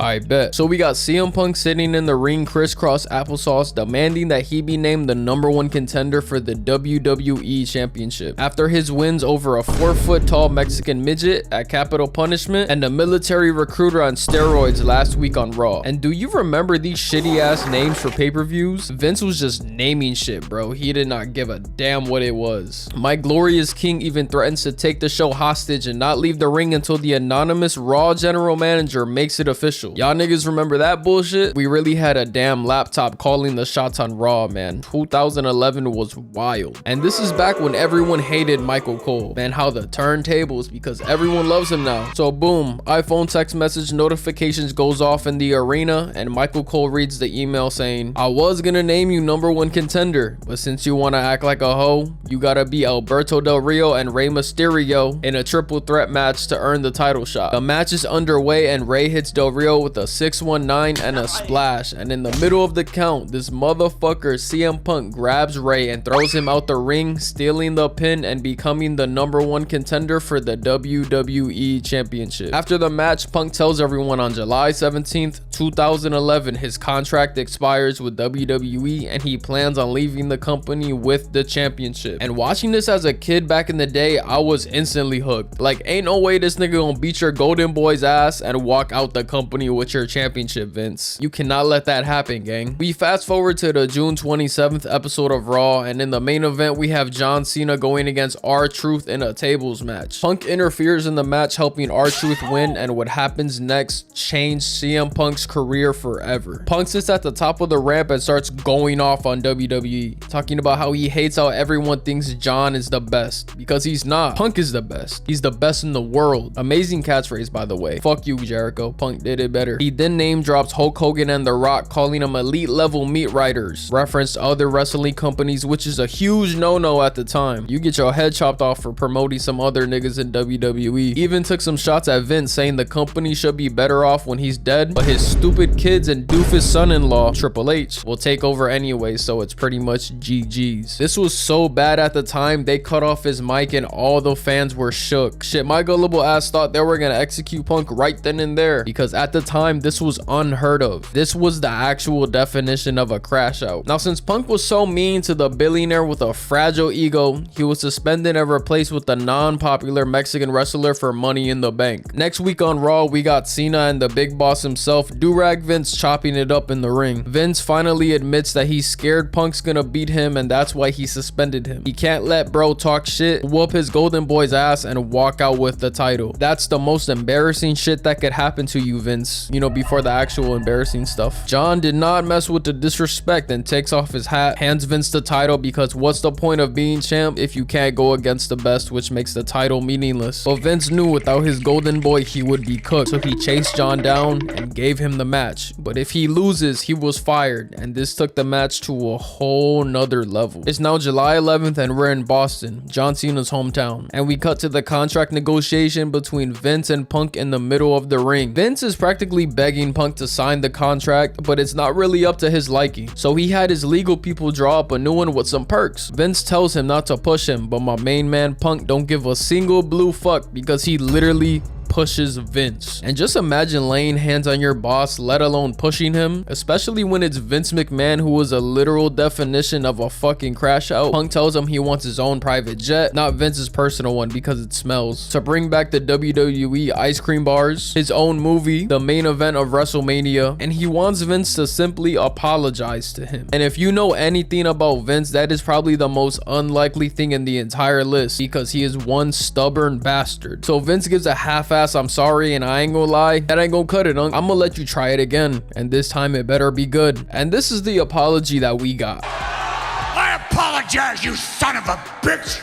I bet. So we got CM Punk sitting in the ring crisscross applesauce demanding that he be named the #1 contender for the WWE Championship after his wins over a 4-foot tall Mexican midget at Capital Punishment and a military recruiter on steroids last week on Raw. And do you remember these shitty ass names for pay-per-views? Vince was just naming shit, bro. He did not give a damn what it was. My Glorious King even threatens to take the show hostage and not leave the ring until the anonymous Raw general manager makes it official. Y'all niggas remember that bullshit? We really had a damn laptop calling the shots on Raw, man. 2011 was wild. And this is back when everyone hated Michael Cole. Man, how the turntables, because everyone loves him now. So boom, iPhone text message notifications goes off in the arena and Michael Cole reads the email saying, I was gonna name you #1 contender, but since you wanna act like a hoe, you gotta be Alberto Del Rio and Rey Mysterio in a triple threat match to earn the title shot. The match is underway and Rey hits Del Rio with a 619 and a splash, and in the middle of the count, this motherfucker CM Punk grabs Rey and throws him out the ring, stealing the pin and becoming the #1 contender for the WWE Championship. After the match, Punk tells everyone on July 17th, 2011 his contract expires with WWE and he plans on leaving the company with the championship. And watching this as a kid back in the day, I was instantly hooked. Like, ain't no way this nigga gonna beat your golden boy's ass and walk out the company with your championship, Vince. You cannot let that happen, gang. We fast forward to the June 27th episode of Raw, and in the main event we have John Cena going against R-Truth in a tables match. Punk interferes in the match, helping R-Truth win, and what happens next changed CM Punk's career forever. Punk sits at the top of the ramp and starts going off on WWE, talking about how he hates how everyone thinks John is the best, because he's not. Punk is the best. He's the best in the world. Amazing catchphrase, by the way. Fuck you, Jericho. Punk did it better. He then name drops Hulk Hogan and The Rock, calling them elite level meat riders, referenced other wrestling companies, which is a huge no-no at the time. You get your head chopped off for promoting some other niggas in WWE. Even took some shots at Vince, saying the company should be better off when he's dead, but his stupid kids and doofus son-in-law, Triple H, will take over anyway, so it's pretty much GG's. This was so bad at the time, they cut off his mic and all the fans were shook. Shit, my gullible ass thought they were gonna execute Punk right then and there, because at the time, this was unheard of. This was the actual definition of a crash out. Now, since Punk was so mean to the billionaire with a fragile ego, he was suspended and replaced with the non-popular Mexican wrestler for Money in the Bank. Next week on Raw, we got Cena and the big boss himself, Durag Vince, chopping it up in the ring. Vince finally admits that he's scared Punk's gonna beat him and that's why he suspended him. He can't let bro talk shit, whoop his golden boy's ass, and walk out with the title. That's the most embarrassing shit that could happen to you, Vince, you know, before the actual embarrassing stuff. John did not mess with the disrespect and takes off his hat, hands Vince the title, because what's the point of being champ if you can't go against the best, which makes the title meaningless. But Vince knew without his golden boy he would be cooked, so he chased John down and gave him the match. But if he loses, he was fired, and this took the match to a whole nother level. It's now July 11th and we're in Boston, John Cena's hometown, and we cut to the contract negotiation between Vince and Punk in the middle of the ring. Vince is practically begging Punk to sign the contract, but it's not really up to his liking, so he had his legal people draw up a new one with some perks. Vince tells him not to push him, but my main man Punk don't give a single blue fuck, because he literally pushes Vince. And just imagine laying hands on your boss, let alone pushing him, especially when it's Vince McMahon, who was a literal definition of a fucking crash out. Punk tells him he wants his own private jet, not Vince's personal one because it smells, to bring back the WWE ice cream bars, his own movie, the main event of WrestleMania, and he wants Vince to simply apologize to him. And if you know anything about Vince, that is probably the most unlikely thing in the entire list, because he is one stubborn bastard. So Vince gives a half-ass I'm sorry, and I ain't gonna lie, that ain't gonna cut it, I'm gonna let you try it again, and this time it better be good. And this is the apology that we got. I apologize, you son of a bitch.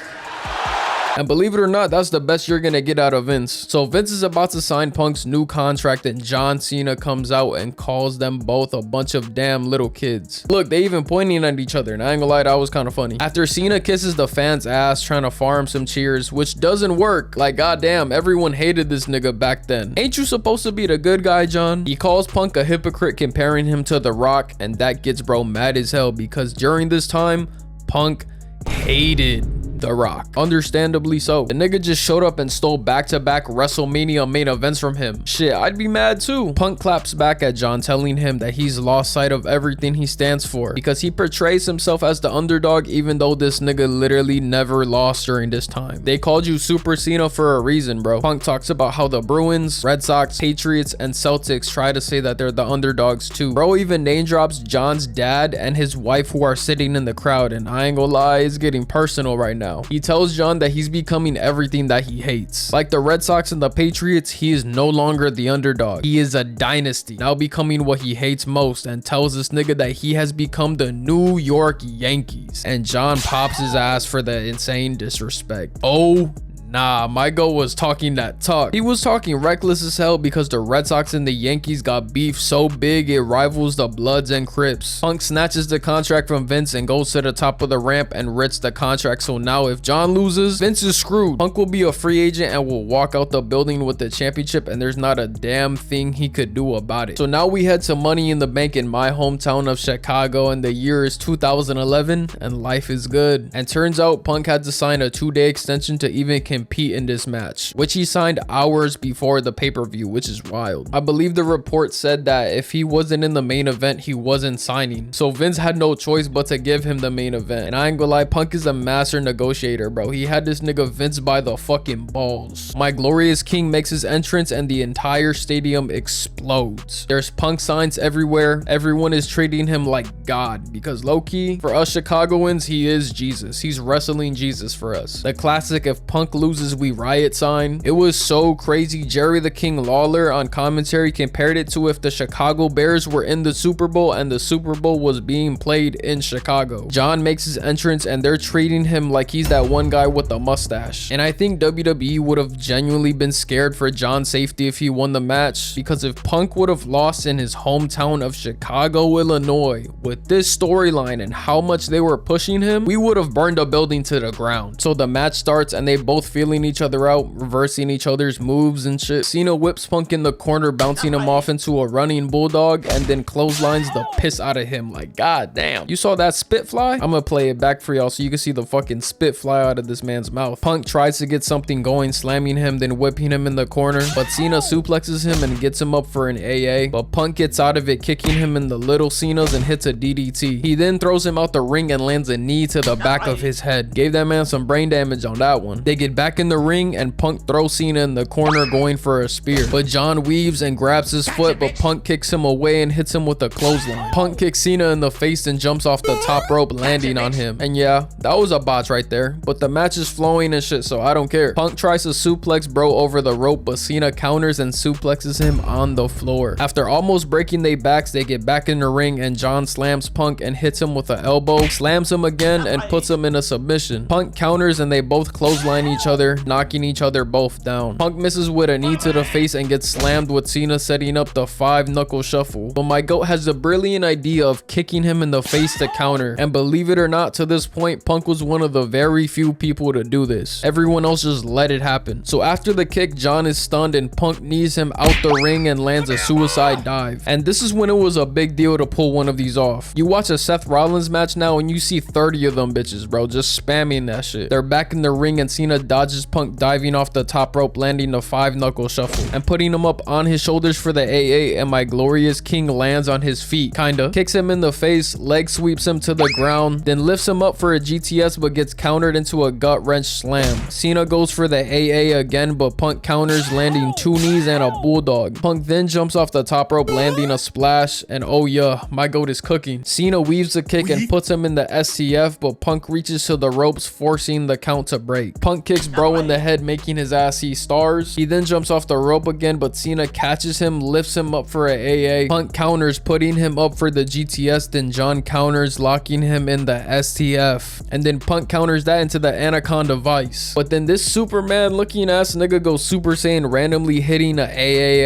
And believe it or not, that's the best you're gonna get out of Vince. So Vince is about to sign Punk's new contract, and John Cena comes out and calls them both a bunch of damn little kids. Look, they even pointing at each other, and I ain't gonna lie, that was kind of funny. After Cena kisses the fans' ass trying to farm some cheers, which doesn't work. Like, goddamn, everyone hated this nigga back then. Ain't you supposed to be the good guy, John? He calls Punk a hypocrite, comparing him to The Rock, and that gets bro mad as hell, because during this time, Punk hated The Rock. Understandably so. The nigga just showed up and stole back-to-back WrestleMania main events from him. Shit, I'd be mad too. Punk claps back at John, telling him that he's lost sight of everything he stands for because he portrays himself as the underdog, even though this nigga literally never lost during this time. They called you Super Cena for a reason, bro. Punk talks about how the Bruins, Red Sox, Patriots, and Celtics try to say that they're the underdogs too. Bro even name drops John's dad and his wife who are sitting in the crowd, and I ain't gonna lie, it's getting personal right now. He tells John that he's becoming everything that he hates. Like the Red Sox and the Patriots, he is no longer the underdog. He is a dynasty, now becoming what he hates most, and tells this nigga that he has become the New York Yankees. And John pops his ass for the insane disrespect. Oh, nah, Michael was talking that talk. He was talking reckless as hell because the Red Sox and the Yankees got beef so big it rivals the Bloods and Crips. Punk snatches the contract from Vince and goes to the top of the ramp and writes the contract, so now if John loses, Vince is screwed. Punk will be a free agent and will walk out the building with the championship, and there's not a damn thing he could do about it. So now we head to Money in the Bank in my hometown of Chicago, and the year is 2011 and life is good. And turns out Punk had to sign a 2-day extension to even compete in this match, which he signed hours before the pay-per-view, which is wild. I believe the report said that if he wasn't in the main event, he wasn't signing, so Vince had no choice but to give him the main event. And I ain't gonna lie, Punk is a master negotiator, bro. He had this nigga Vince by the fucking balls. My Glorious King makes his entrance and the entire stadium explodes. There's Punk signs everywhere. Everyone is treating him like God because low-key, for us Chicagoans, he is Jesus. He's wrestling Jesus for us. The classic "if Punk loses we riot" sign. It was so crazy. Jerry the King Lawler on commentary compared it to if the Chicago Bears were in the Super Bowl and the Super Bowl was being played in Chicago. John makes his entrance and they're treating him like he's that one guy with the mustache. And I think WWE would have genuinely been scared for John's safety if he won the match, because if Punk would have lost in his hometown of Chicago, Illinois, with this storyline and how much they were pushing him, we would have burned the building to the ground. So the match starts and they both feeling each other out, reversing each other's moves and shit. Cena whips Punk in the corner, bouncing him off into a running bulldog, and then clotheslines the piss out of him. Like, god damn. You saw that spit fly? I'm gonna play it back for y'all so you can see the fucking spit fly out of this man's mouth. Punk tries to get something going, slamming him, then whipping him in the corner, but Cena suplexes him and gets him up for an AA, but Punk gets out of it, kicking him in the little Cenas and hits a DDT. He then throws him out the ring and lands a knee to the back of his head. Gave that man some brain damage on that one. They get back in the ring and Punk throws Cena in the corner going for a spear, but John weaves and grabs his foot, but Punk kicks him away and hits him with a clothesline. Punk kicks Cena in the face and jumps off the top rope, landing on him. And yeah, that was a botch right there, but the match is flowing and shit, so I don't care. Punk tries to suplex bro over the rope, but Cena counters and suplexes him on the floor. After almost breaking their backs, they get back in the ring and John slams Punk and hits him with an elbow, slams him again and puts him in a submission. Punk counters and they both clothesline each other, knocking each other both down. Punk misses with a knee to the face and gets slammed with Cena setting up the 5-knuckle shuffle, but my goat has the brilliant idea of kicking him in the face to counter, and believe it or not, to this point Punk was one of the very few people to do this. Everyone else just let it happen. So after the kick, John is stunned and Punk knees him out the ring and lands a suicide dive, and this is when it was a big deal to pull one of these off. You watch a Seth Rollins match now and you see 30 of them bitches, bro, just spamming that shit. They're back in the ring and Cena dodges Punk diving off the top rope, landing the 5-knuckle shuffle and putting him up on his shoulders for the AA, and my Glorious King lands on his feet, kinda kicks him in the face, leg sweeps him to the ground, then lifts him up for a GTS but gets countered into a gut wrench slam. Cena goes for the AA again, but Punk counters, landing 2 knees and a bulldog. Punk then jumps off the top rope, landing a splash, and oh yeah, my goat is cooking. Cena weaves a kick and puts him in the STF, but Punk reaches to the ropes, forcing the count to break. Punk kicks bro in the head, making his ass see stars. He then jumps off the rope again, but Cena catches him, lifts him up for a AA. Punk counters, putting him up for the GTS, then John counters, locking him in the STF, and then Punk counters that into the Anaconda Vice. But then this Superman looking ass nigga goes Super Saiyan, randomly hitting a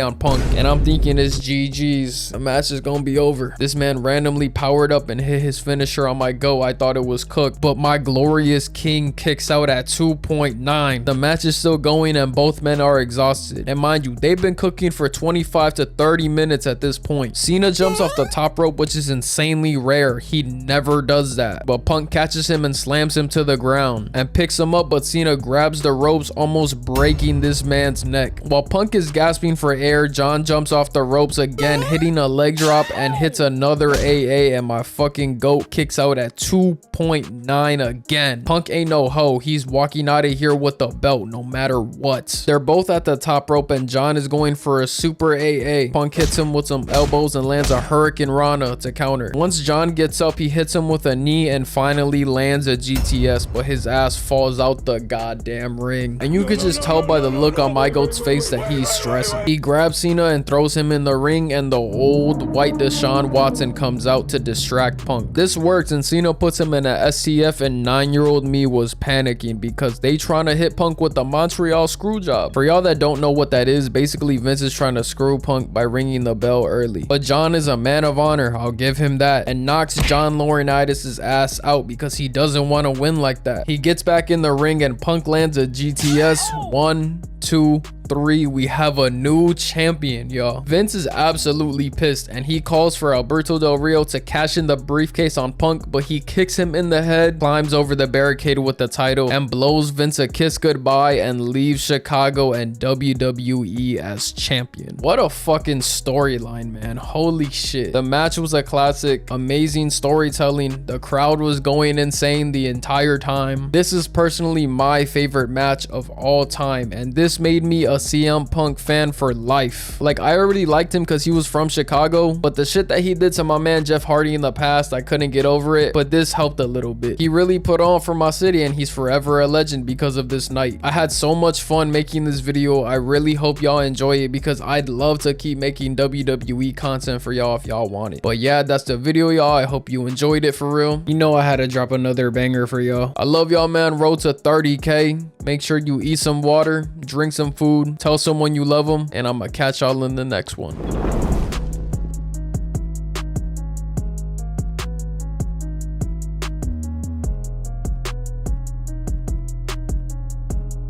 AA on Punk, and I'm thinking it's GG's, the match is gonna be over. This man randomly powered up and hit his finisher on my goat. I thought it was cooked, but my Glorious King kicks out at 2.9 9. The match is still going and both men are exhausted. And mind you, they've been cooking for 25 to 30 minutes at this point. Cena jumps off the top rope, which is insanely rare. He never does that. But Punk catches him and slams him to the ground and picks him up, but Cena grabs the ropes, almost breaking this man's neck. While Punk is gasping for air, John jumps off the ropes again, hitting a leg drop and hits another AA, and my fucking goat kicks out at 2.9 again. Punk ain't no hoe. He's walking out of here with the belt no matter what. They're both at the top rope and John is going for a super AA. Punk hits him with some elbows and lands a Hurricane Rana to counter. Once John gets up, he hits him with a knee and finally lands a GTS, but his ass falls out the goddamn ring. And you could just tell by the look on my goat's face that he's stressing. He grabs Cena and throws him in the ring, and the old white Deshaun Watson comes out to distract Punk. This works and Cena puts him in a STF, and 9-year-old me was panicking because they trying to hit Punk with the Montreal screw job. For y'all that don't know what that is, basically Vince is trying to screw Punk by ringing the bell early. But John is a man of honor, I'll give him that, and knocks John Laurinaitis' ass out because he doesn't want to win like that. He gets back in the ring and Punk lands a GTS. 1, 2, 3. We have a new champion, y'all. Vince is absolutely pissed and he calls for Alberto Del Rio to cash in the briefcase on Punk, but he kicks him in the head, climbs over the barricade with the title, and blows Vince a kiss goodbye and leaves Chicago and WWE as champion. What a fucking storyline, man. Holy shit. The match was a classic. Amazing storytelling. The crowd was going insane the entire time. This is personally my favorite match of all time, and this made me a CM Punk fan for life. Like, I already liked him because he was from Chicago, but the shit that he did to my man Jeff Hardy in the past, I couldn't get over it, but this helped a little bit. He really put on for my city and he's forever a legend because of this night. I had so much fun making this video. I really hope y'all enjoy it because I'd love to keep making WWE content for y'all if y'all want it. But yeah, that's the video, y'all. I hope you enjoyed it for real. You know I had to drop another banger for y'all. I love y'all, man. Road to 30K. Make sure you eat some water, drink some food, tell someone you love them, and I'm gonna catch y'all in the next one.